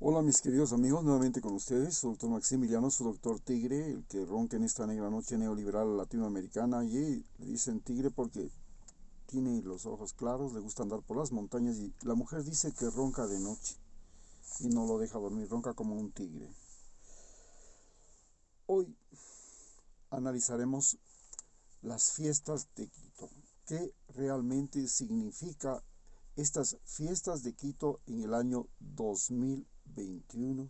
Hola mis queridos amigos, nuevamente con ustedes, su doctor Maximiliano, su doctor Tigre, el que ronca en esta negra noche neoliberal latinoamericana, y le dicen tigre porque tiene los ojos claros, le gusta andar por las montañas, y la mujer dice que ronca de noche y no lo deja dormir, ronca como un tigre. Hoy analizaremos las fiestas de Quito. ¿Qué realmente significa estas fiestas de Quito en el año 2021?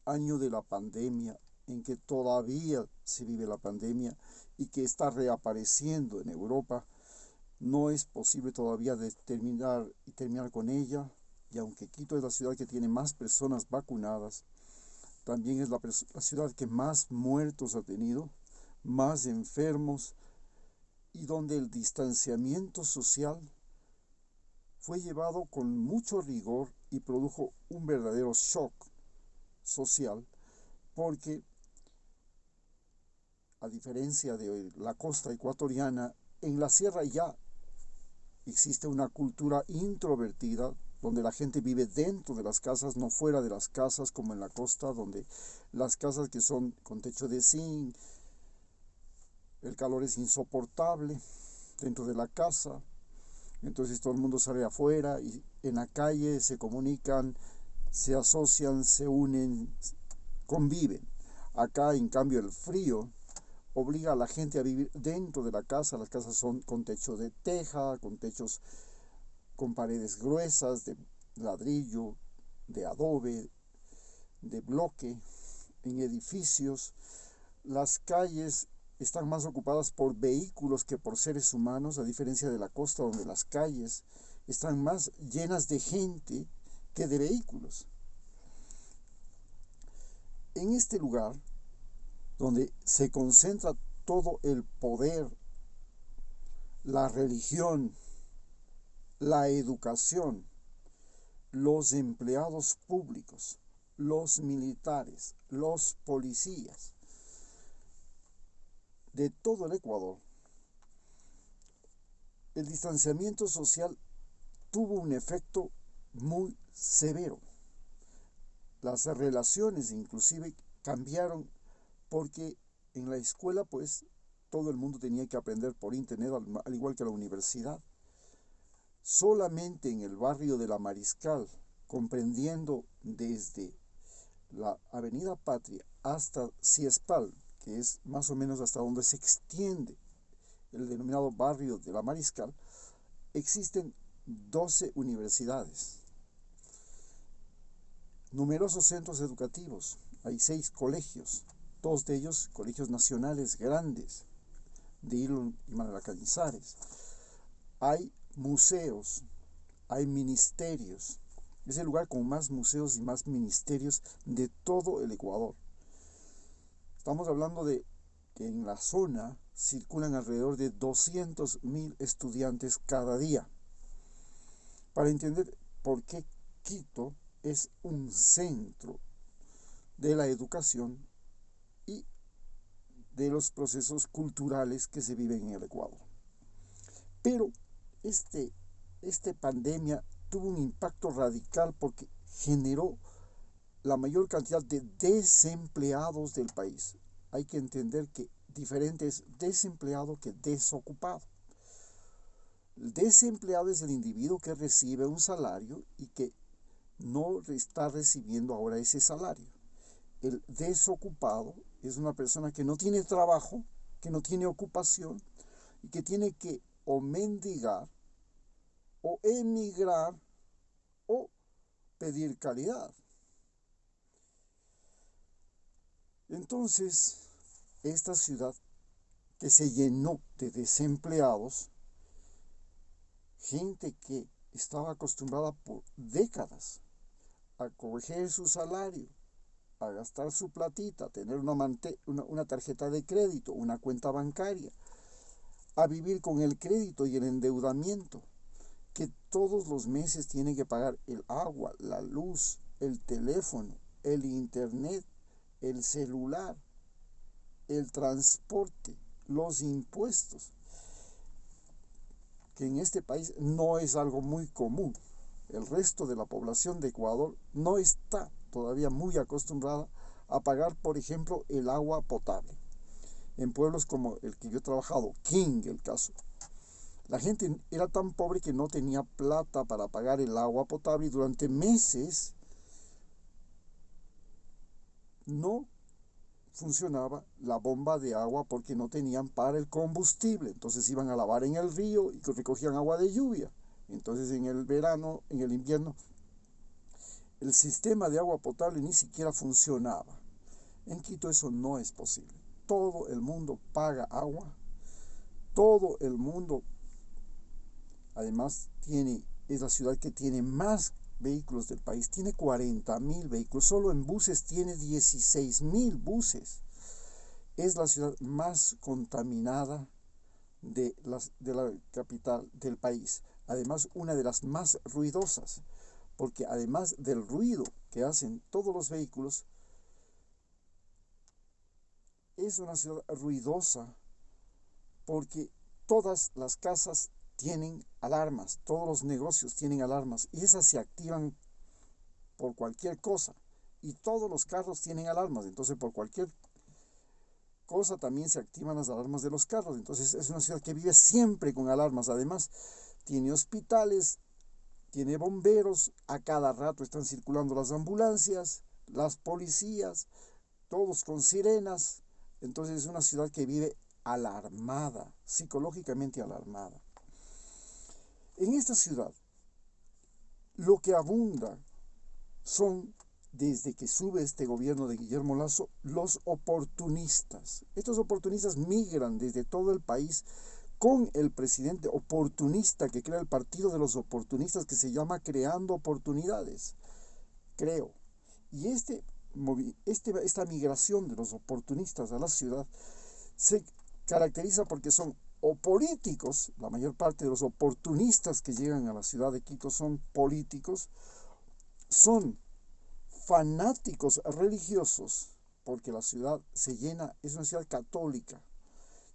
Año de la pandemia, en que todavía se vive la pandemia y que está reapareciendo en Europa. No es posible todavía terminar con ella, y aunque Quito es la ciudad que tiene más personas vacunadas, también es la ciudad que más muertos ha tenido, más enfermos, y donde el distanciamiento social fue llevado con mucho rigor y produjo un verdadero shock social, porque a diferencia de la costa ecuatoriana, en la sierra ya existe una cultura introvertida, donde la gente vive dentro de las casas, no fuera de las casas, como en la costa, donde las casas que son con techo de zinc, el calor es insoportable dentro de la casa, entonces todo el mundo sale afuera y en la calle se comunican, se asocian, se unen, conviven. Acá, en cambio, el frío obliga a la gente a vivir dentro de la casa. Las casas son con techo de teja, con techos con paredes gruesas de ladrillo, de adobe, de bloque, en edificios. Las calles están más ocupadas por vehículos que por seres humanos, a diferencia de la costa, donde las calles están más llenas de gente que de vehículos. En este lugar, donde se concentra todo el poder, la religión, la educación, los empleados públicos, los militares, los policías de todo el Ecuador, el distanciamiento social tuvo un efecto muy severo. Las relaciones inclusive cambiaron, porque en la escuela pues todo el mundo tenía que aprender por internet, al igual que la universidad. Solamente en el barrio de la Mariscal, comprendiendo desde la Avenida Patria hasta Ciespal, que es más o menos hasta donde se extiende el denominado barrio de la Mariscal, existen 12 universidades, numerosos centros educativos, hay 6 colegios, dos de ellos colegios nacionales grandes, de Irún y Manuela Cañizares. Hay museos, hay ministerios. Es el lugar con más museos y más ministerios de todo el Ecuador. Estamos hablando de que en la zona circulan alrededor de 200.000 estudiantes cada día. Para entender por qué Quito es un centro de la educación y de los procesos culturales que se viven en el Ecuador. Pero este, esta pandemia tuvo un impacto radical porque generó la mayor cantidad de desempleados del país. Hay que entender que diferente es desempleado que desocupado. El desempleado es el individuo que recibe un salario y que no está recibiendo ahora ese salario. El desocupado es una persona que no tiene trabajo, que no tiene ocupación y que tiene que o mendigar o emigrar o pedir caridad. Entonces, esta ciudad que se llenó de desempleados, gente que estaba acostumbrada por décadas a coger su salario, a gastar su platita, a tener una tarjeta de crédito, una cuenta bancaria, a vivir con el crédito y el endeudamiento, que todos los meses tiene que pagar el agua, la luz, el teléfono, el internet, el celular, el transporte, los impuestos, que en este país no es algo muy común. El resto de la población de Ecuador no está todavía muy acostumbrada a pagar, por ejemplo, el agua potable. En pueblos como el que yo he trabajado, King, el caso, la gente era tan pobre que no tenía plata para pagar el agua potable y durante meses no funcionaba la bomba de agua porque no tenían para el combustible. Entonces iban a lavar en el río y recogían agua de lluvia. Entonces en el verano, en el invierno, el sistema de agua potable ni siquiera funcionaba. En Quito eso no es posible. Todo el mundo paga agua. Todo el mundo, además, es la ciudad que tiene más vehículos del país. Tiene 40.000 vehículos. Solo en buses tiene 16.000 buses. Es la ciudad más contaminada de la capital del país. Además, una de las más ruidosas, porque además del ruido que hacen todos los vehículos, es una ciudad ruidosa porque todas las casas tienen alarmas, todos los negocios tienen alarmas y esas se activan por cualquier cosa y todos los carros tienen alarmas, entonces por cualquier cosa también se activan las alarmas de los carros. Entonces es una ciudad que vive siempre con alarmas. Además tiene hospitales, tiene bomberos, a cada rato están circulando las ambulancias, las policías, todos con sirenas. Entonces es una ciudad que vive alarmada, psicológicamente alarmada. En esta ciudad lo que abunda son, desde que sube este gobierno de Guillermo Lasso, los oportunistas. Estos oportunistas migran desde todo el país con el presidente oportunista que crea el partido de los oportunistas, que se llama Creando Oportunidades, creo. Y esta migración de los oportunistas a la ciudad se caracteriza porque son o políticos. La mayor parte de los oportunistas que llegan a la ciudad de Quito son políticos, son fanáticos religiosos, porque la ciudad se llena, es una ciudad católica,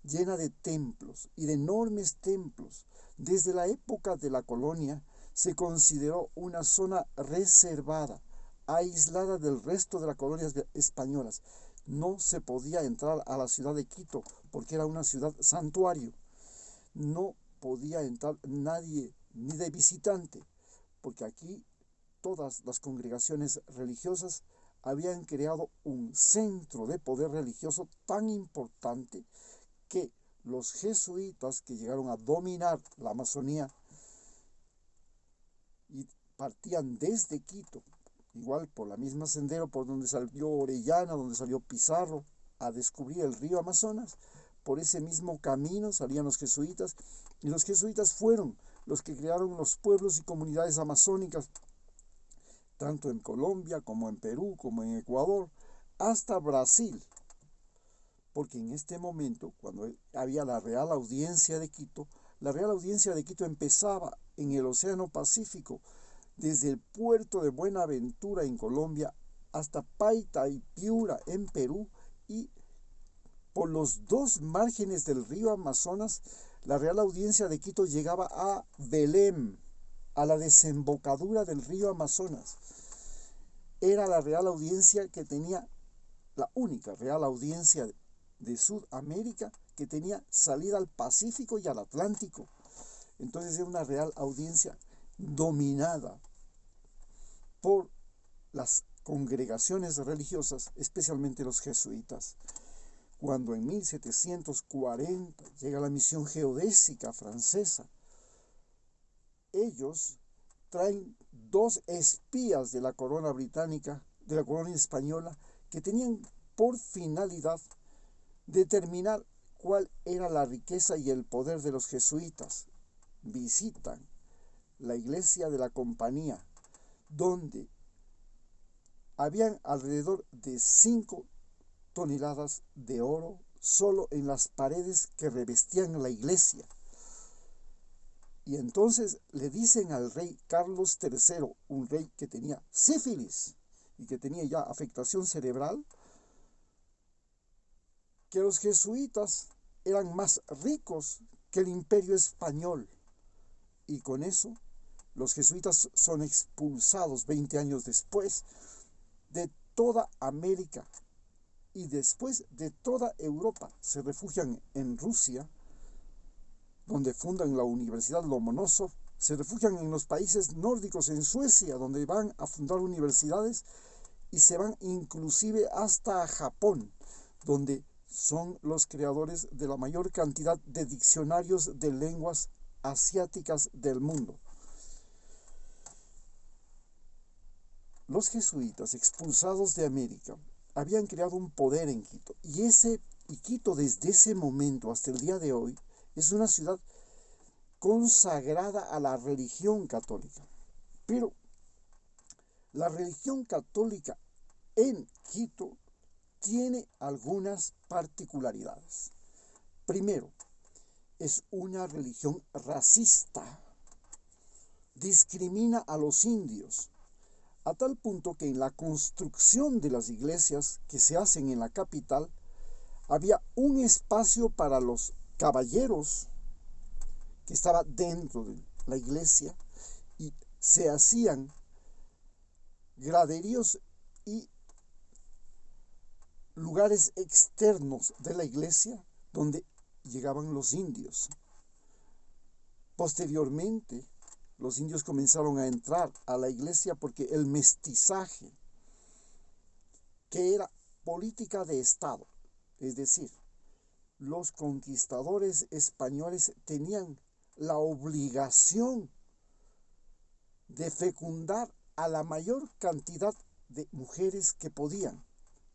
llena de templos y de enormes templos. Desde la época de la colonia se consideró una zona reservada, aislada del resto de las colonias españolas. No se podía entrar a la ciudad de Quito porque era una ciudad santuario. No podía entrar nadie, ni de visitante, porque aquí todas las congregaciones religiosas habían creado un centro de poder religioso tan importante que los jesuitas, que llegaron a dominar la Amazonía y partían desde Quito, igual por la misma sendero por donde salió Orellana, donde salió Pizarro, a descubrir el río Amazonas, por ese mismo camino salían los jesuitas, y los jesuitas fueron los que crearon los pueblos y comunidades amazónicas, tanto en Colombia como en Perú, como en Ecuador, hasta Brasil. Porque en este momento, cuando había la Real Audiencia de Quito, la Real Audiencia de Quito empezaba en el Océano Pacífico, desde el puerto de Buenaventura en Colombia hasta Paita y Piura en Perú, y por los dos márgenes del río Amazonas, la Real Audiencia de Quito llegaba a Belém, a la desembocadura del río Amazonas. Era la Real Audiencia que tenía, la única Real Audiencia de Sudamérica que tenía salida al Pacífico y al Atlántico. Entonces era una Real Audiencia dominada por las congregaciones religiosas, especialmente los jesuitas. Cuando en 1740 llega la misión geodésica francesa, ellos traen dos espías de la corona británica, de la corona española, que tenían por finalidad determinar cuál era la riqueza y el poder de los jesuitas. Visitan la iglesia de la Compañía, donde habían alrededor de 5 toneladas de oro solo en las paredes que revestían la iglesia. Y entonces le dicen al rey Carlos III, un rey que tenía sífilis y que tenía ya afectación cerebral, que los jesuitas eran más ricos que el imperio español. Y con eso los jesuitas son expulsados 20 años después de toda América y después de toda Europa se refugian en Rusia, donde fundan la Universidad Lomonosov, se refugian en los países nórdicos, en Suecia, donde van a fundar universidades, y se van inclusive hasta Japón, donde son los creadores de la mayor cantidad de diccionarios de lenguas asiáticas del mundo. Los jesuitas, expulsados de América, habían creado un poder en Quito, y Quito desde ese momento hasta el día de hoy es una ciudad consagrada a la religión católica. Pero la religión católica en Quito tiene algunas particularidades. Primero, es una religión racista. Discrimina a los indios, a tal punto que en la construcción de las iglesias que se hacen en la capital, había un espacio para los caballeros que estaba dentro de la iglesia, y se hacían graderíos y lugares externos de la iglesia donde llegaban los indios. Posteriormente, los indios comenzaron a entrar a la iglesia porque el mestizaje, que era política de Estado, es decir, los conquistadores españoles tenían la obligación de fecundar a la mayor cantidad de mujeres que podían,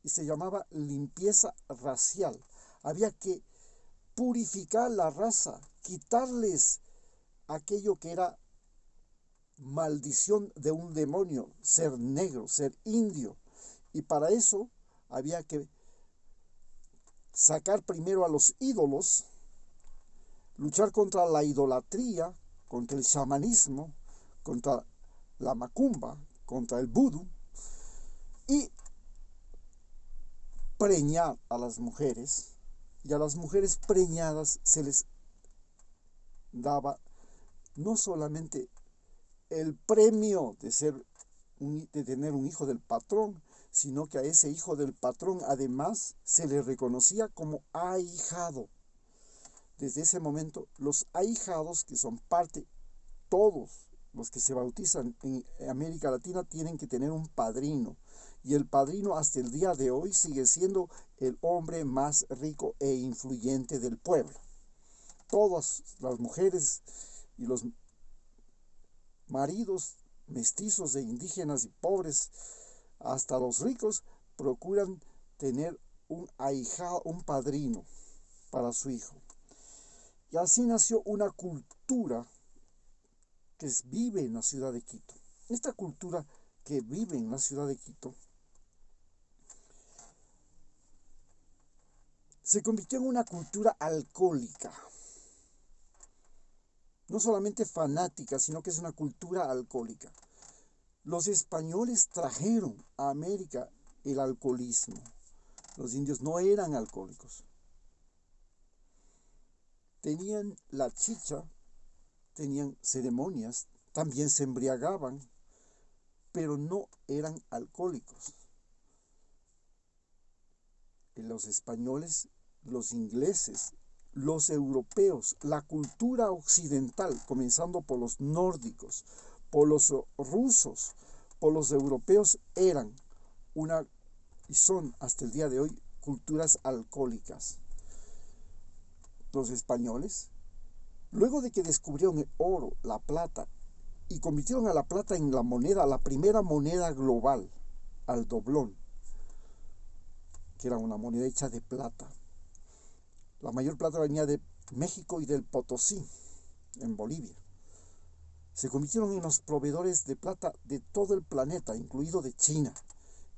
y se llamaba limpieza racial. Había que purificar la raza, quitarles aquello que era maldición de un demonio, ser negro, ser indio, y para eso había que sacar primero a los ídolos, luchar contra la idolatría, contra el chamanismo, contra la macumba, contra el vudú, y preñar a las mujeres, y a las mujeres preñadas se les daba no solamente el premio de tener un hijo del patrón, sino que a ese hijo del patrón además se le reconocía como ahijado. Desde ese momento, los ahijados, que son parte, todos los que se bautizan en América Latina, tienen que tener un padrino. Y el padrino hasta el día de hoy sigue siendo el hombre más rico e influyente del pueblo. Todas las mujeres y los maridos mestizos de indígenas y pobres, hasta los ricos, procuran tener un ahijado, un padrino para su hijo. Y así nació una cultura que vive en la ciudad de Quito. Esta cultura que vive en la ciudad de Quito se convirtió en una cultura alcohólica. No solamente fanática, sino que es una cultura alcohólica. Los españoles trajeron a América el alcoholismo. Los indios no eran alcohólicos. Tenían la chicha, tenían ceremonias, también se embriagaban, pero no eran alcohólicos. Los españoles, los ingleses, los europeos, la cultura occidental, comenzando por los nórdicos, por los rusos, por los europeos, eran y son hasta el día de hoy culturas alcohólicas. Los españoles, luego de que descubrieron el oro, la plata, y convirtieron a la plata en la primera moneda global, al doblón, que era una moneda hecha de plata. La mayor plata venía de México y del Potosí, en Bolivia. Se convirtieron en los proveedores de plata de todo el planeta, incluido de China,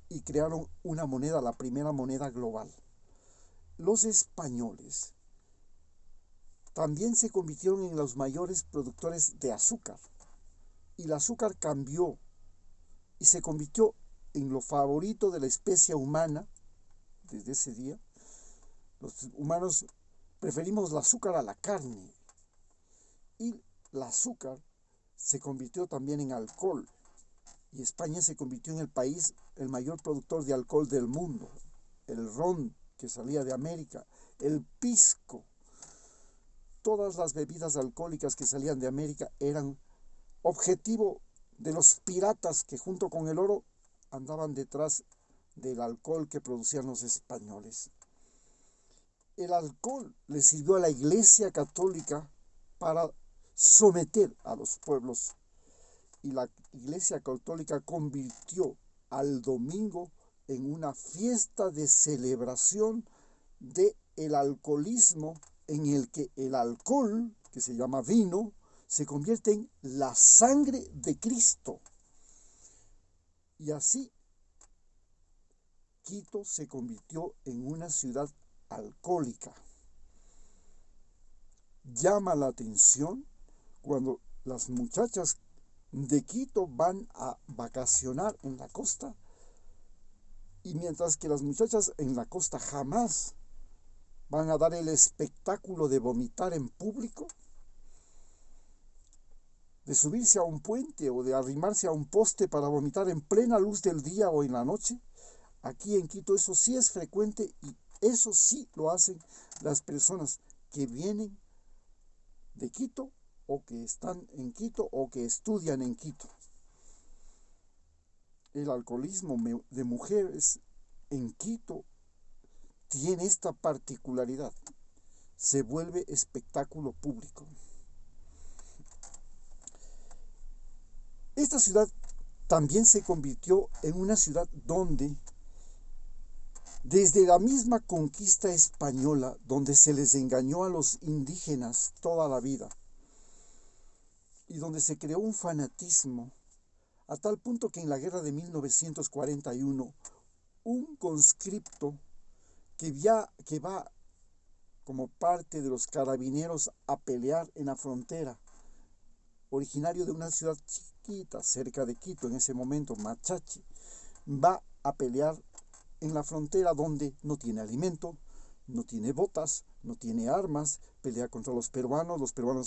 y crearon una moneda, la primera moneda global. Los españoles también se convirtieron en los mayores productores de azúcar, y el azúcar cambió y se convirtió en lo favorito de la especie humana. Desde ese día, los humanos preferimos el azúcar a la carne, y el azúcar se convirtió también en alcohol. y España se convirtió en el país, el mayor productor de alcohol del mundo. El ron que salía de América, el pisco, todas las bebidas alcohólicas que salían de América eran objetivo de los piratas que junto con el oro andaban detrás del alcohol que producían los españoles. El alcohol le sirvió a la Iglesia Católica para someter a los pueblos, y la Iglesia Católica convirtió al domingo en una fiesta de celebración del alcoholismo, en el que el alcohol, que se llama vino, se convierte en la sangre de Cristo. Y así Quito se convirtió en una ciudad alcohólica. Llama la atención cuando las muchachas de Quito van a vacacionar en la costa, y mientras que las muchachas en la costa jamás van a dar el espectáculo de vomitar en público, de subirse a un puente o de arrimarse a un poste para vomitar en plena luz del día o en la noche, aquí en Quito eso sí es frecuente, y eso sí lo hacen las personas que vienen de Quito o que están en Quito o que estudian en Quito. El alcoholismo de mujeres en Quito tiene esta particularidad: se vuelve espectáculo público. Esta ciudad también se convirtió en una ciudad donde, desde la misma conquista española, donde se les engañó a los indígenas toda la vida, y donde se creó un fanatismo, a tal punto que en la guerra de 1941, un conscripto que va como parte de los carabineros a pelear en la frontera, originario de una ciudad chiquita cerca de Quito, en ese momento, Machachi, va a pelear en la frontera donde no tiene alimento, no tiene botas, no tiene armas, pelea contra los peruanos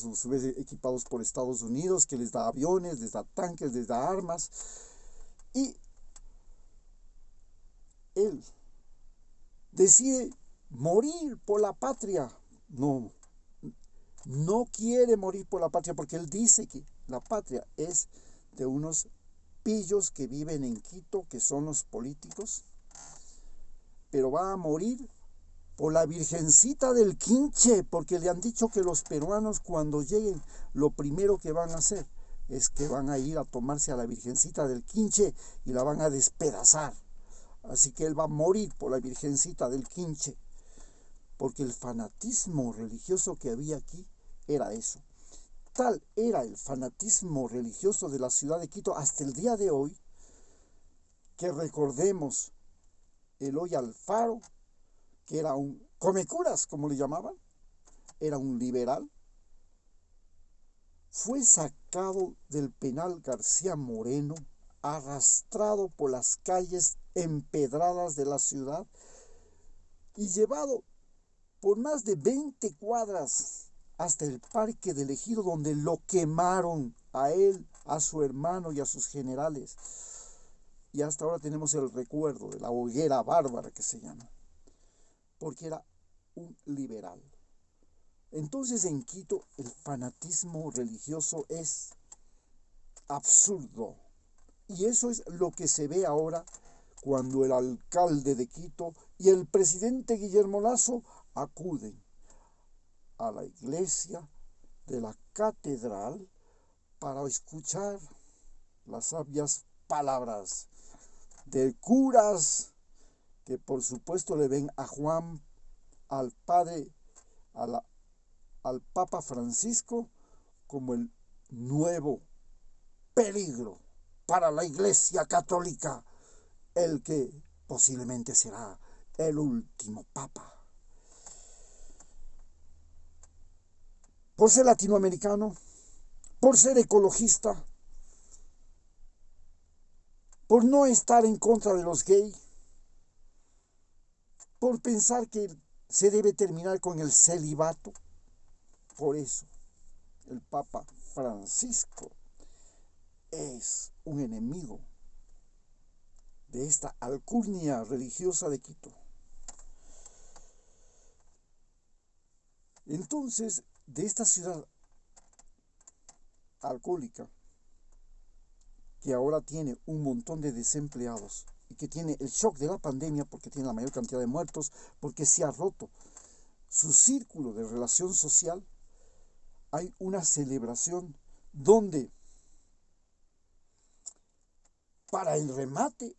a su vez equipados por Estados Unidos, que les da aviones, les da tanques, les da armas, y él decide morir por la patria. No quiere morir por la patria, porque él dice que la patria es de unos pillos que viven en Quito, que son los políticos, pero va a morir por la Virgencita del Quinche, porque le han dicho que los peruanos cuando lleguen lo primero que van a hacer es que van a ir a tomarse a la Virgencita del Quinche y la van a despedazar. Así que él va a morir por la Virgencita del Quinche, porque el fanatismo religioso que había aquí era eso. Tal era el fanatismo religioso de la ciudad de Quito hasta el día de hoy, que recordemos Eloy Alfaro, que era un comecuras, como le llamaban, era un liberal, fue sacado del penal García Moreno, arrastrado por las calles empedradas de la ciudad y llevado por más de 20 cuadras hasta el Parque del Ejido, donde lo quemaron a él, a su hermano y a sus generales. Y hasta ahora tenemos el recuerdo de la hoguera bárbara que se llama, porque era un liberal. Entonces en Quito el fanatismo religioso es absurdo. Y eso es lo que se ve ahora cuando el alcalde de Quito y el presidente Guillermo Lasso acuden a la iglesia de la catedral para escuchar las sabias palabras de curas que por supuesto le ven a Juan, al padre, al Papa Francisco, como el nuevo peligro para la Iglesia Católica, el que posiblemente será el último Papa. Por ser latinoamericano, por ser ecologista, por no estar en contra de los gays, por pensar que se debe terminar con el celibato, por eso el Papa Francisco es un enemigo de esta alcurnia religiosa de Quito. Entonces, de esta ciudad alcohólica, que ahora tiene un montón de desempleados y que tiene el shock de la pandemia porque tiene la mayor cantidad de muertos, porque se ha roto su círculo de relación social, hay una celebración donde, para el remate,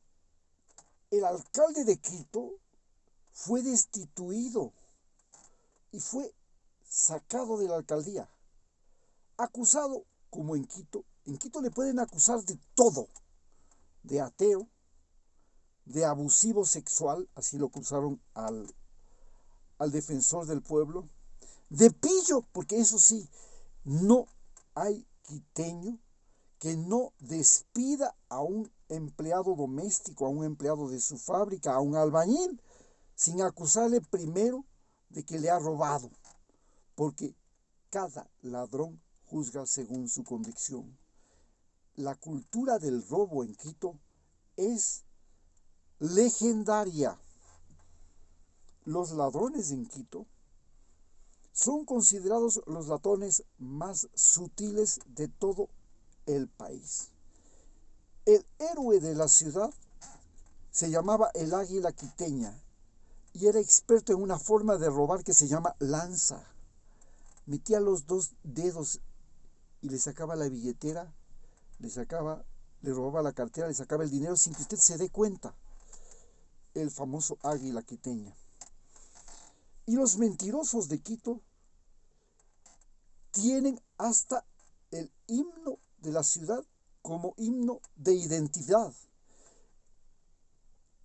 el alcalde de Quito fue destituido y fue sacado de la alcaldía, acusado como en Quito. En Quito le pueden acusar de todo, de ateo, de abusivo sexual, así lo acusaron al defensor del pueblo, de pillo, porque eso sí, no hay quiteño que no despida a un empleado doméstico, a un empleado de su fábrica, a un albañil, sin acusarle primero de que le ha robado, porque cada ladrón juzga según su convicción. La cultura del robo en Quito es legendaria. Los ladrones en Quito son considerados los ladrones más sutiles de todo el país. El héroe de la ciudad se llamaba el Águila Quiteña y era experto en una forma de robar que se llama lanza. Metía los dos dedos y le sacaba la billetera, le robaba la cartera, le sacaba el dinero sin que usted se dé cuenta. El famoso Águila Quiteña. Y los mentirosos de Quito tienen hasta el himno de la ciudad como himno de identidad.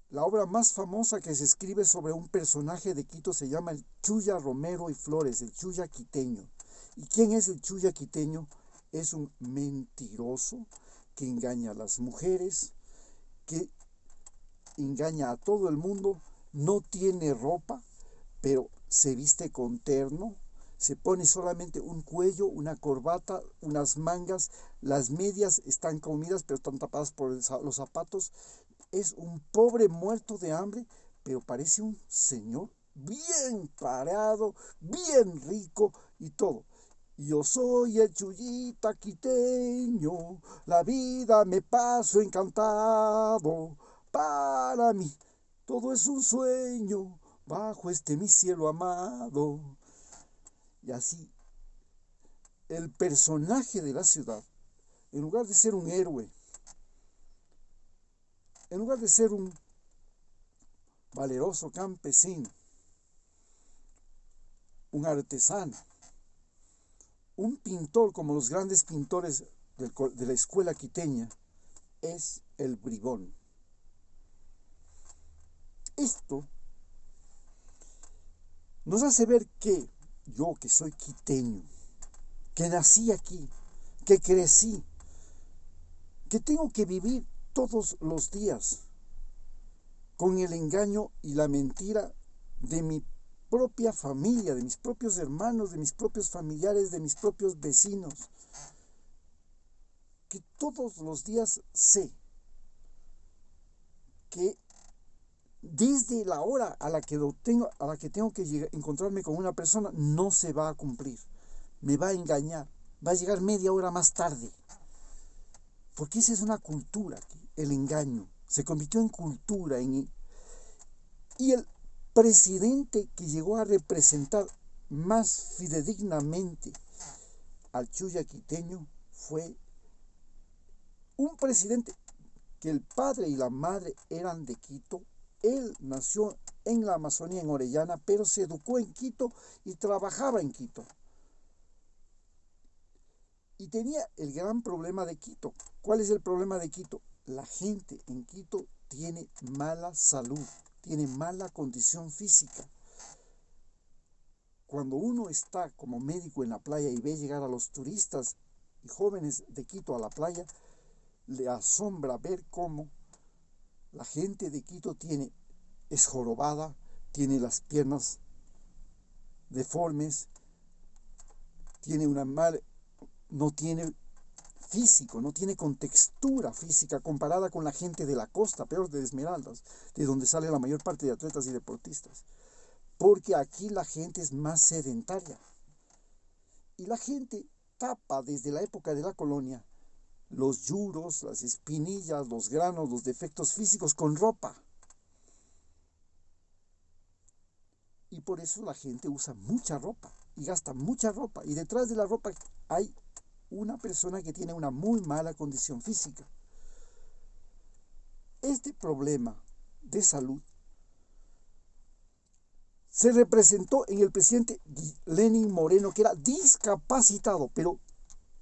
La obra más famosa que se escribe sobre un personaje de Quito se llama el Chuya Romero y Flores, el Chuya Quiteño. ¿Y quién es el Chuya Quiteño? Es un mentiroso que engaña a las mujeres, que engaña a todo el mundo, no tiene ropa, pero se viste con terno, se pone solamente un cuello, una corbata, unas mangas, las medias están comidas pero están tapadas por los zapatos. Es un pobre muerto de hambre, pero parece un señor bien parado, bien rico y todo. Yo soy el Chuyita Quiteño, la vida me paso encantado, para mí todo es un sueño, bajo este mi cielo amado. Y así, el personaje de la ciudad, en lugar de ser un héroe, en lugar de ser un valeroso campesino, un artesano, un pintor como los grandes pintores de la escuela quiteña, es el bribón. Esto nos hace ver que yo, que soy quiteño, que nací aquí, que crecí, que tengo que vivir todos los días con el engaño y la mentira de mi propia familia, de mis propios hermanos, de mis propios familiares, de mis propios vecinos, que todos los días sé que desde la hora a la que tengo que encontrarme con una persona, no se va a cumplir, me va a engañar, va a llegar media hora más tarde, porque esa es una cultura, el engaño se convirtió en cultura, y el presidente que llegó a representar más fidedignamente al Chuya Quiteño fue un presidente que el padre y la madre eran de Quito. Él nació en la Amazonía, en Orellana, pero se educó en Quito y trabajaba en Quito. Y tenía el gran problema de Quito. ¿Cuál es el problema de Quito? La gente en Quito tiene mala salud, tiene mala condición física. Cuando uno está como médico en la playa y ve llegar a los turistas y jóvenes de Quito a la playa, le asombra ver cómo la gente de Quito es jorobada, tiene las piernas deformes, no tiene físico, no tiene contextura física comparada con la gente de la costa, peor de Esmeraldas, de donde sale la mayor parte de atletas y deportistas. Porque aquí la gente es más sedentaria. Y la gente tapa desde la época de la colonia los yuros, las espinillas, los granos, los defectos físicos con ropa. Y por eso la gente usa mucha ropa y gasta mucha ropa. Y detrás de la ropa hay una persona que tiene una muy mala condición física. Este problema de salud se representó en el presidente Lenín Moreno, que era discapacitado, pero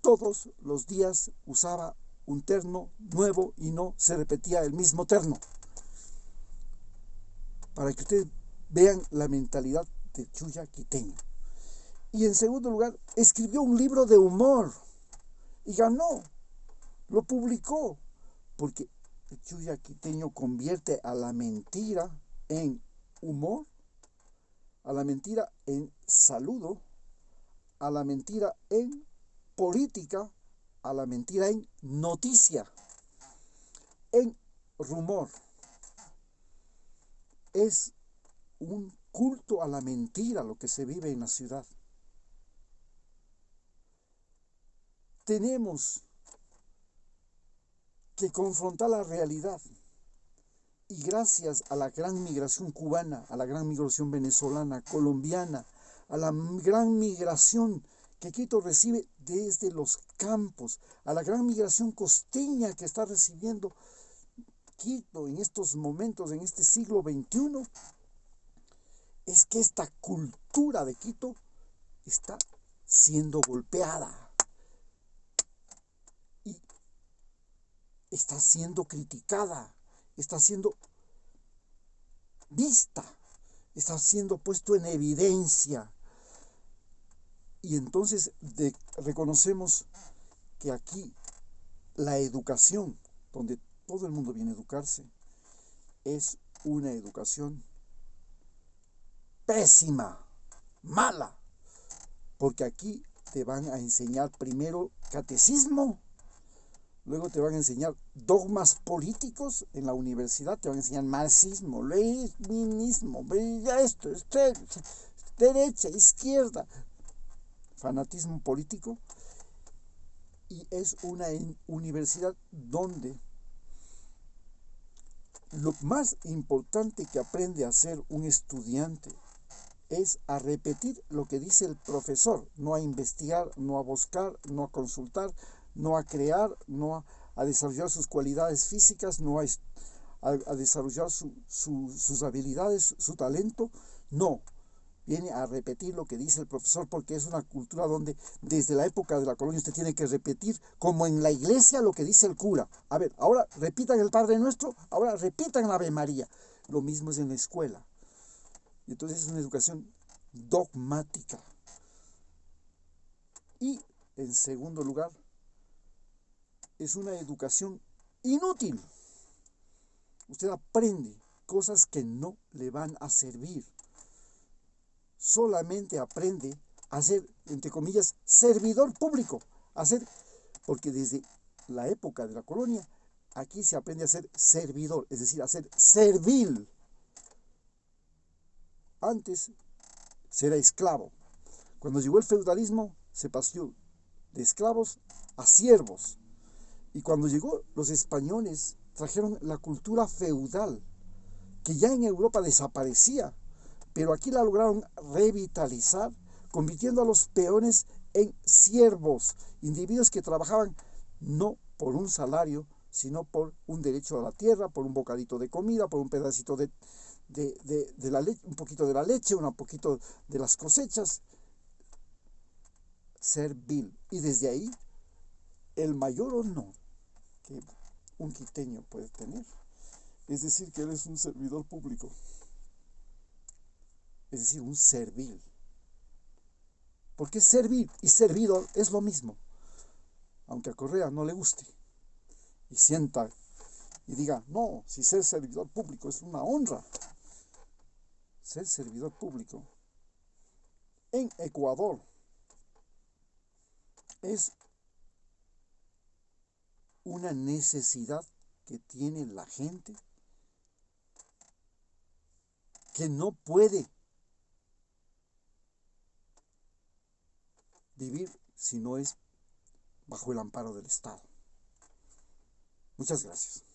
todos los días usaba un terno nuevo y no se repetía el mismo terno. Para que ustedes vean la mentalidad de Chuya quiteño. Y en segundo lugar, escribió un libro de humor y ganó, lo publicó, porque el Chuya quiteño convierte a la mentira en humor, a la mentira en saludo, a la mentira en política, a la mentira en noticia, en rumor. Es un culto a la mentira lo que se vive en la ciudad. Tenemos que confrontar la realidad. Y gracias a la gran migración cubana, a la gran migración venezolana, colombiana, a la gran migración que Quito recibe desde los campos, a la gran migración costeña que está recibiendo Quito en estos momentos, en este siglo XXI, es que esta cultura de Quito está siendo golpeada y está siendo criticada, está siendo vista, está siendo puesto en evidencia. Y entonces reconocemos que aquí la educación, donde todo el mundo viene a educarse, es una educación pésima, mala, porque aquí te van a enseñar primero catecismo, luego te van a enseñar dogmas políticos en la universidad, te van a enseñar marxismo, leninismo, esto, derecha, izquierda, fanatismo político, y es una universidad donde lo más importante que aprende a ser un estudiante es a repetir lo que dice el profesor, no a investigar, no a buscar, no a consultar, no a crear, no a desarrollar sus cualidades físicas, no a desarrollar sus habilidades, su talento, no. Viene a repetir lo que dice el profesor, porque es una cultura donde desde la época de la colonia usted tiene que repetir, como en la iglesia, lo que dice el cura. A ver, ahora repitan el Padre Nuestro, ahora repitan la Ave María. Lo mismo es en la escuela. Y entonces es una educación dogmática. Y en segundo lugar, es una educación inútil. Usted aprende cosas que no le van a servir. Solamente aprende a ser, entre comillas, servidor público. Porque desde la época de la colonia, aquí se aprende a ser servidor, es decir, a ser servil. Antes se era esclavo. Cuando llegó el feudalismo, se pasó de esclavos a siervos. Y cuando llegó los españoles, trajeron la cultura feudal, que ya en Europa desaparecía, pero aquí la lograron revitalizar, convirtiendo a los peones en siervos, individuos que trabajaban no por un salario, sino por un derecho a la tierra, por un bocadito de comida, por un pedacito de la leche, un poquito de la leche, un poquito de las cosechas. Servil. Y desde ahí, el mayor honor que un quiteño puede tener es decir que él es un servidor público, es decir, un servil. Porque servir y servidor es lo mismo, aunque a Correa no le guste y sienta y diga, no, si ser servidor público es una honra. Ser servidor público en Ecuador es una necesidad que tiene la gente que no puede vivir si no es bajo el amparo del Estado. Muchas gracias.